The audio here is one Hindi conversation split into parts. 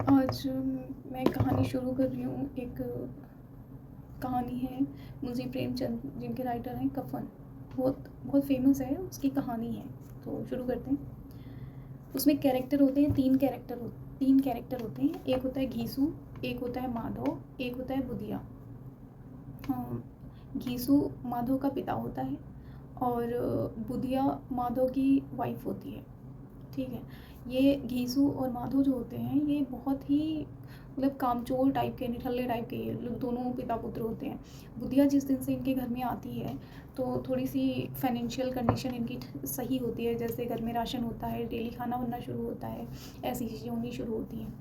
आज मैं कहानी शुरू कर रही हूँ। एक कहानी है मुंशी प्रेमचंद, जिनके राइटर हैं कफन। बहुत बहुत फेमस है, उसकी कहानी है। तो शुरू करते हैं। उसमें कैरेक्टर होते हैं, तीन कैरेक्टर होते हैं। एक होता है घीसू, एक होता है माधव, एक होता है बुधिया। हाँ, घीसू माधव का पिता होता है और बुधिया माधव की वाइफ होती है। ठीक है। ये घीसू और माधव जो होते हैं, ये बहुत ही मतलब कामचोर टाइप के, निठल्ले टाइप के, ये लोग दोनों पिता पुत्र होते हैं। बुधिया जिस दिन से इनके घर में आती है तो थोड़ी सी फाइनेंशियल कंडीशन इनकी सही होती है। जैसे घर में राशन होता है, डेली खाना बनना शुरू होता है, ऐसी चीज़ें होनी शुरू होती हैं।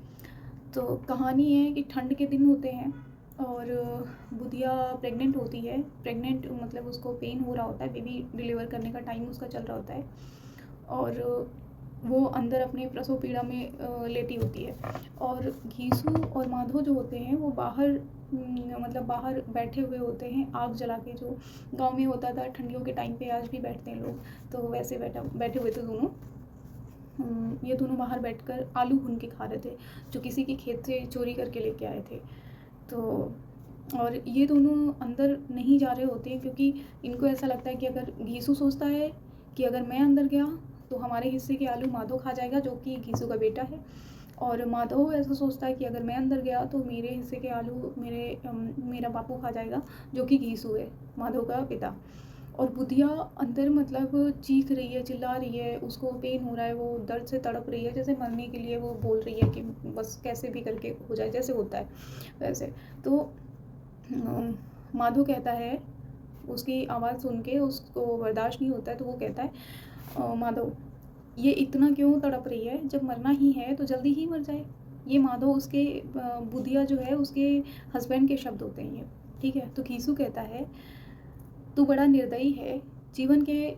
तो कहानी है कि ठंड के दिन होते हैं और बुधिया प्रेग्नेंट होती है। प्रेग्नेंट मतलब उसको पेन हो रहा होता है, बेबी डिलीवर करने का टाइम उसका चल रहा होता है और वो अंदर अपने प्रसव पीड़ा में लेटी होती है। और घीसू और माधव जो होते हैं वो बाहर मतलब बाहर बैठे हुए होते हैं, आग जला के। जो गांव में होता था ठंडियों के टाइम पे, आज भी बैठते हैं लोग, तो वैसे बैठे हुए थे दोनों। ये दोनों बाहर बैठकर आलू भून के खा रहे थे, जो किसी के खेत से चोरी करके लेके आए थे। तो और ये दोनों अंदर नहीं जा रहे होते हैं, क्योंकि इनको ऐसा लगता है कि अगर घीसू सोचता है कि अगर मैं अंदर गया तो हमारे हिस्से के आलू माधव खा जाएगा, जो कि घीसू का बेटा है। और माधव ऐसा सोचता है कि अगर मैं अंदर गया तो मेरे हिस्से के आलू मेरा बापू खा जाएगा, जो कि घीसू है, माधव का पिता। और बुधिया अंदर मतलब चीख रही है, चिल्ला रही है, उसको पेन हो रहा है, वो दर्द से तड़प रही है, जैसे मरने के लिए वो बोल रही है कि बस कैसे भी करके हो जाए, जैसे होता है वैसे। तो माधव कहता है, उसकी आवाज़ सुन के उसको बर्दाश्त नहीं होता है, तो वो कहता है, माधव ये इतना क्यों तड़प रही है, जब मरना ही है तो जल्दी ही मर जाए। ये माधव उसके बुधिया जो है उसके हस्बैंड के शब्द होते हैं ये। ठीक है। तो घीसू कहता है, तू बड़ा निर्दयी है। जीवन के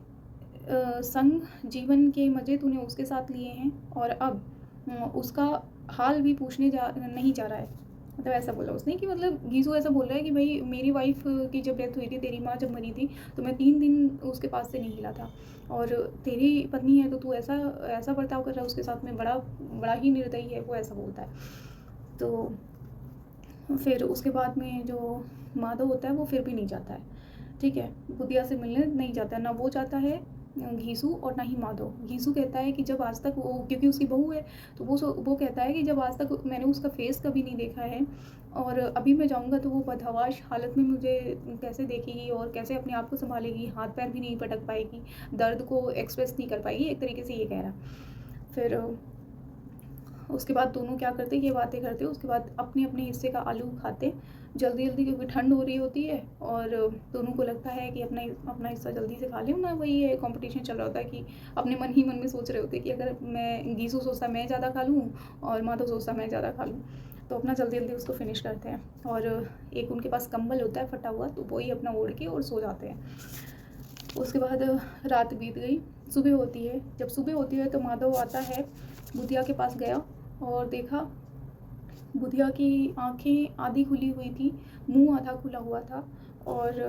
संग जीवन के मज़े तूने उसके साथ लिए हैं और अब उसका हाल भी पूछने नहीं जा रहा है। मतलब ऐसा बोला उसने कि मतलब घीसू ऐसा बोल रहा है कि भाई मेरी वाइफ की जब डेथ हुई थी, तेरी माँ जब मरी थी, तो मैं 3 दिन उसके पास से नहीं हिला था, और तेरी पत्नी है तो तू ऐसा ऐसा बर्ताव कर रहा है उसके साथ में, बड़ा बड़ा ही निर्दयी है, वो ऐसा बोलता है। तो फिर उसके बाद में जो माधव होता है वो फिर भी नहीं जाता है। ठीक है। बुधिया से मिलने नहीं जाता है, ना वो जाता है घीसू, और ना ही माधव। घीसू कहता है कि जब आज तक वो, क्योंकि उसकी बहू है, तो वो कहता है कि जब आज तक मैंने उसका फेस कभी नहीं देखा है, और अभी मैं जाऊंगा तो वो बदहवाश हालत में मुझे कैसे देखेगी और कैसे अपने आप को संभालेगी, हाथ पैर भी नहीं पटक पाएगी, दर्द को एक्सप्रेस नहीं कर पाएगी, एक तरीके से ये कह रहा। फिर उसके बाद दोनों क्या करते, ये बातें करते, उसके बाद अपने अपने हिस्से का आलू खाते जल्दी जल्दी, क्योंकि ठंड हो रही होती है और दोनों को लगता है कि अपना अपना हिस्सा जल्दी से खा लें ना। वही है, कंपटीशन चल रहा होता है कि अपने मन ही मन में सोच रहे होते कि अगर मैं, घीसू सोचता मैं ज़्यादा खा लूँ और माधव सोचता मैं ज़्यादा खा लूँ, तो अपना जल्दी जल्दी उसको फिनिश करते हैं। और एक उनके पास कंबल होता है फटा हुआ, तो वही अपना ओढ़ के और सो जाते हैं। उसके बाद रात बीत गई, सुबह होती है। जब सुबह होती है तो माधव आता है, बुधिया के पास गया और देखा बुधिया की आंखें आधी खुली हुई थी, मुंह आधा खुला हुआ था, और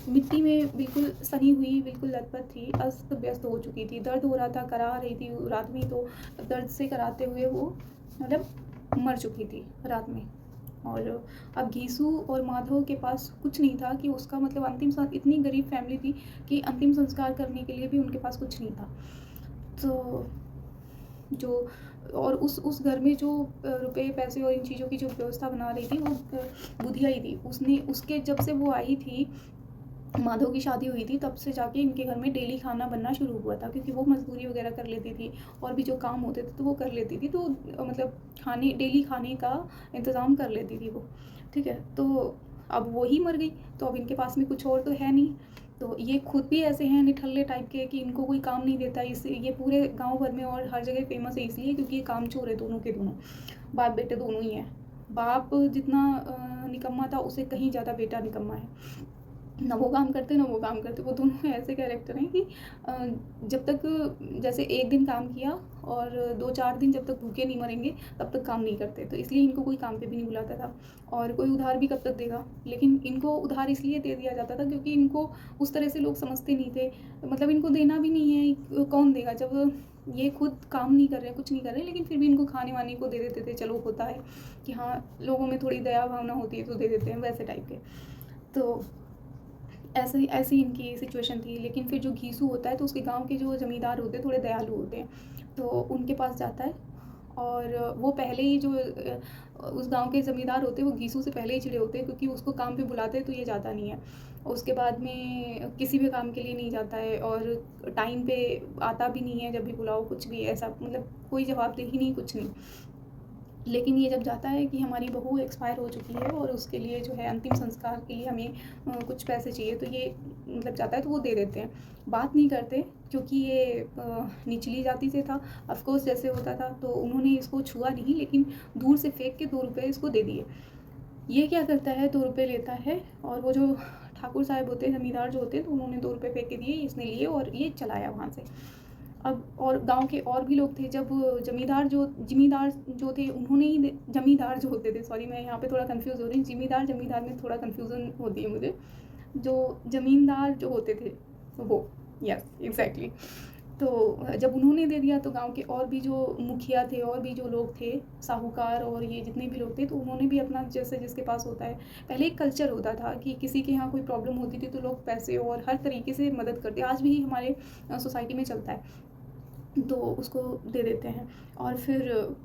मिट्टी में बिल्कुल सनी हुई, बिल्कुल लथपथ थी, अस्त व्यस्त हो चुकी थी, दर्द हो रहा था, करा रही थी रात में, तो दर्द से कराते हुए वो मतलब मर चुकी थी रात में। और अब घीसू और माधव के पास कुछ नहीं था कि उसका मतलब अंतिम संस्कार, इतनी गरीब फैमिली थी कि अंतिम संस्कार करने के लिए भी उनके पास कुछ नहीं था। तो जो और उस घर में जो रुपए पैसे और इन चीज़ों की जो व्यवस्था बना रही थी, वो बुधिया ही थी। उसने उसके जब से वो आई थी, माधव की शादी हुई थी, तब से जाके इनके घर में डेली खाना बनना शुरू हुआ था, क्योंकि वो मजदूरी वगैरह कर लेती थी और भी जो काम होते थे तो वो कर लेती थी, तो मतलब डेली खाने का इंतज़ाम कर लेती थी वो। ठीक है। तो अब वो ही मर गई, तो अब इनके पास में कुछ और तो है नहीं। तो ये खुद भी ऐसे हैं निठल्ले टाइप के कि इनको कोई काम नहीं देता। इससे ये पूरे गांव भर में और हर जगह फेमस है, इसलिए क्योंकि ये कामचोर है, दोनों के दोनों, बाप बेटे दोनों ही हैं। बाप जितना निकम्मा था, उससे कहीं ज़्यादा बेटा निकम्मा है। ना वो काम करते ना वो काम करते। वो दोनों ऐसे कैरेक्टर हैं कि जब तक जैसे एक दिन काम किया और 2-4 दिन जब तक भूखे नहीं मरेंगे तब तक काम नहीं करते। तो इसलिए इनको कोई काम पे भी नहीं बुलाता था और कोई उधार भी कब तक देगा। लेकिन इनको उधार इसलिए दे दिया जाता था क्योंकि इनको उस तरह से लोग समझते नहीं थे। मतलब इनको देना भी नहीं है, कौन देगा जब ये खुद काम नहीं कर रहे, कुछ नहीं कर रहे, लेकिन फिर भी इनको खाने-वाने को दे देते थे। चलो होता है कि हाँ, लोगों में थोड़ी दया भावना होती है तो दे देते हैं, वैसे टाइप के। तो ऐसे ऐसी इनकी सिचुएशन थी। लेकिन फिर जो घीसू होता है तो उसके गाँव के जो ज़मींदार होते हैं थोड़े दयालु होते हैं, तो उनके पास जाता है और वो पहले ही जो उस गाँव के ज़मींदार होते हैं वो घीसू से पहले ही चिढ़े होते हैं क्योंकि उसको काम पे बुलाते हैं तो ये जाता नहीं है। उसके बाद में किसी भी काम के लिए नहीं जाता है और टाइम पे आता भी नहीं है, जब भी बुलाओ कुछ भी ऐसा, मतलब कोई जवाबदेही नहीं, कुछ नहीं। लेकिन ये जब जाता है कि हमारी बहू एक्सपायर हो चुकी है और उसके लिए जो है अंतिम संस्कार के लिए हमें कुछ पैसे चाहिए, तो ये मतलब जाता है तो वो दे देते हैं। बात नहीं करते क्योंकि ये निचली जाति से था, ऑफ कोर्स जैसे होता था, तो उन्होंने इसको छुआ नहीं, लेकिन दूर से फेंक के 2 रुपए इसको दे दिए। ये क्या करता है, 2 रुपए लेता है और वो जो ठाकुर साहब होते हैं, ज़मींदार जो होते हैं, तो उन्होंने 2 रुपए फेंक के दिए, इसने लिए और ये चलाया वहाँ से। अब और गाँव के और भी लोग थे, जब ज़मींदार जो थे उन्होंने ही जमींदार जो होते थे, सॉरी मैं यहाँ पे थोड़ा कन्फ्यूज़ हो रही हूँ, ज़मींदार में थोड़ा कन्फ्यूज़न होती है मुझे। जो ज़मींदार जो होते थे वो, यस एग्ज़ैक्टली। तो जब उन्होंने दे दिया तो गाँव के और भी जो मुखिया थे और भी जो लोग थे, साहूकार और ये जितने भी लोग थे, तो उन्होंने भी अपना, जैसे जिसके पास होता है, पहले एक कल्चर होता था कि किसी के यहाँ कोई प्रॉब्लम होती थी तो लोग पैसे और हर तरीके से मदद करते, आज भी हमारे सोसाइटी में चलता है। तो उसको दे देते हैं और फिर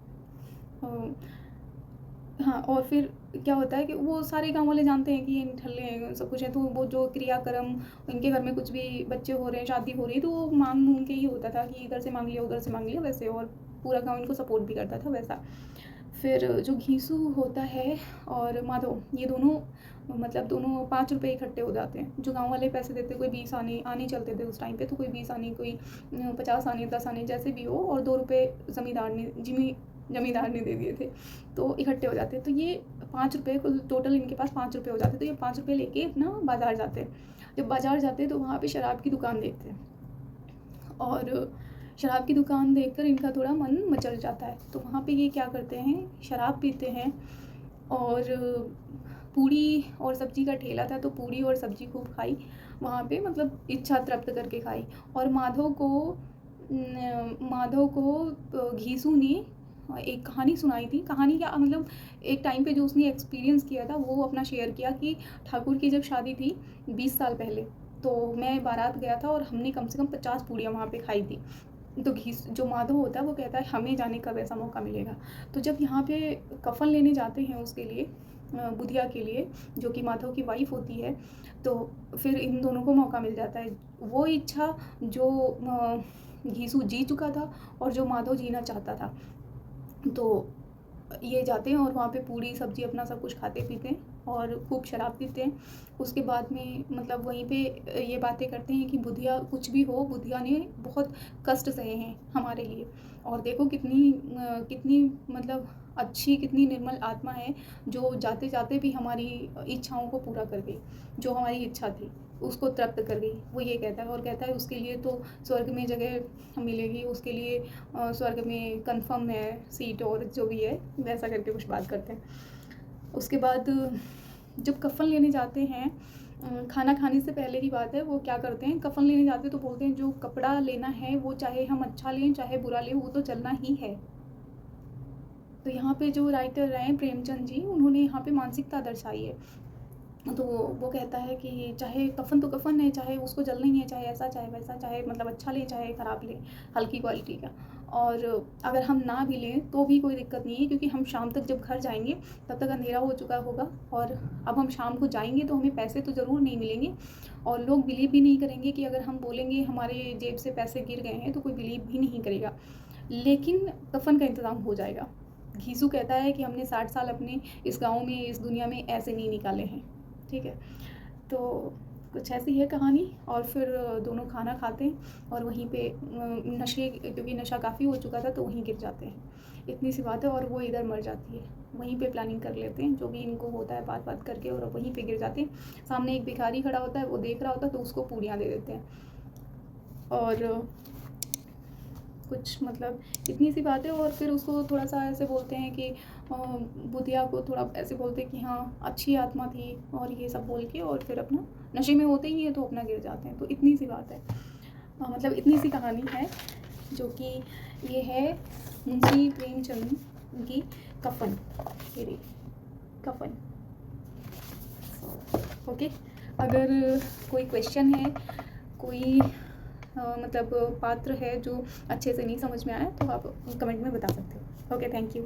हाँ, और फिर क्या होता है कि वो सारे गाँव वाले जानते हैं कि ये निठल्ले हैं, सब कुछ है, तो वो जो क्रियाक्रम, इनके घर में कुछ भी बच्चे हो रहे हैं, शादी हो रही है, तो वो माँग-मूँग के ही होता था कि इधर से माँग लिया, उधर से माँग लिया, वैसे, और पूरा गाँव इनको सपोर्ट भी करता था, वैसा। फिर जो घीसू होता है और माधव, ये दोनों मतलब दोनों 5 रुपए इकट्ठे हो जाते हैं। जो गाँव वाले पैसे देते, कोई 20 आने आने चलते थे उस टाइम पे, तो कोई 20 आने, कोई 50 आने, 10 आने, जैसे भी हो, और 2 रुपए ज़मींदार ने दे दिए थे, तो इकट्ठे हो जाते। तो ये 5 रुपए कुल टोटल इनके पास 5 रुपए हो जाते, तो ये 5 रुपए लेके अपना बाज़ार जाते हैं। जब बाज़ार जाते हैं तो वहाँ पे शराब की दुकान देखते हैं और शराब की दुकान देखकर इनका थोड़ा मन मचल जाता है, तो वहाँ पे ये क्या करते हैं, शराब पीते हैं और पूड़ी और सब्ज़ी का ठेला था, तो पूड़ी और सब्ज़ी खूब खाई वहाँ पे, मतलब इच्छा तृप्त करके खाई। और माधव को घीसू ने एक कहानी सुनाई थी। कहानी क्या, मतलब एक टाइम पे जो उसने एक्सपीरियंस किया था वो अपना शेयर किया कि ठाकुर की जब शादी थी 20 साल पहले, तो मैं बारात गया था और हमने कम से कम 50 पूड़ियाँ वहाँ पे खाई थी। तो जो माधव होता है वो कहता है हमें जाने का वैसा मौका मिलेगा। तो जब यहाँ पे कफ़न लेने जाते हैं उसके लिए, बुधिया के लिए, जो कि माधव की वाइफ़ होती है, तो फिर इन दोनों को मौका मिल जाता है। वो इच्छा जो घीसू जी चुका था और जो माधव जीना चाहता था, तो ये जाते हैं और वहाँ पे पूड़ी सब्ज़ी अपना सब कुछ खाते पीते हैं और खूब शराब पीते हैं। उसके बाद में मतलब वहीं पे ये बातें करते हैं कि बुधिया, कुछ भी हो, बुधिया ने बहुत कष्ट सहे हैं हमारे लिए, और देखो कितनी मतलब अच्छी, कितनी निर्मल आत्मा है जो जाते जाते भी हमारी इच्छाओं को पूरा कर गई, जो हमारी इच्छा थी उसको तृप्त कर गई। वो ये कहता है और कहता है उसके लिए तो स्वर्ग में जगह मिलेगी, उसके लिए स्वर्ग में कन्फर्म है सीट और जो भी है, वैसा करके कुछ बात करते हैं। उसके बाद जब कफ़न लेने जाते हैं, खाना खाने से पहले की बात है, वो क्या करते हैं, कफ़न लेने जाते हैं तो बोलते हैं जो कपड़ा लेना है वो चाहे हम अच्छा लें चाहे बुरा लें, वो तो चलना ही है। तो यहाँ पे जो राइटर हैं प्रेमचंद जी, उन्होंने यहाँ पे मानसिकता दर्शाई है। तो वो कहता है कि चाहे कफ़न तो कफ़न है, चाहे उसको जलना ही है, चाहे ऐसा चाहे वैसा, चाहे मतलब अच्छा लें चाहे ख़राब लें, हल्की क्वालिटी का। और अगर हम ना भी लें तो भी कोई दिक्कत नहीं है, क्योंकि हम शाम तक जब घर जाएंगे तब तक अंधेरा हो चुका होगा, और अब हम शाम को जाएंगे तो हमें पैसे तो ज़रूर नहीं मिलेंगे, और लोग बिलीव भी नहीं करेंगे कि अगर हम बोलेंगे हमारे जेब से पैसे गिर गए हैं, तो कोई बिलीव भी नहीं करेगा, लेकिन कफ़न का इंतज़ाम हो जाएगा। घीसू कहता है कि हमने 60 साल अपने इस गाँव में, इस दुनिया में ऐसे नहीं निकाले हैं, ठीक है। तो कुछ ऐसी है कहानी। और फिर दोनों खाना खाते हैं और वहीं पे नशे, क्योंकि नशा काफ़ी हो चुका था तो वहीं गिर जाते हैं, इतनी सी बात है। और वो इधर मर जाती है, वहीं पे प्लानिंग कर लेते हैं जो भी इनको होता है बात बात करके, और वहीं पे गिर जाते हैं। सामने एक भिखारी खड़ा होता है, वो देख रहा होता है तो उसको पूड़ियाँ दे देते हैं। और कुछ मतलब इतनी सी बात है। और फिर उसको थोड़ा सा ऐसे बोलते हैं कि बुधिया को थोड़ा ऐसे बोलते हैं कि हाँ अच्छी आत्मा थी और ये सब बोल के, और फिर अपना नशे में होते ही है तो अपना गिर जाते हैं। तो इतनी सी बात है, मतलब इतनी सी कहानी है, जो कि ये है मुंशी प्रेमचंद की कफन। ये रही कफन। ओके, अगर कोई क्वेश्चन है, कोई मतलब पात्र है जो अच्छे से नहीं समझ में आया तो आप कमेंट में बता सकते हो। Okay, thank you.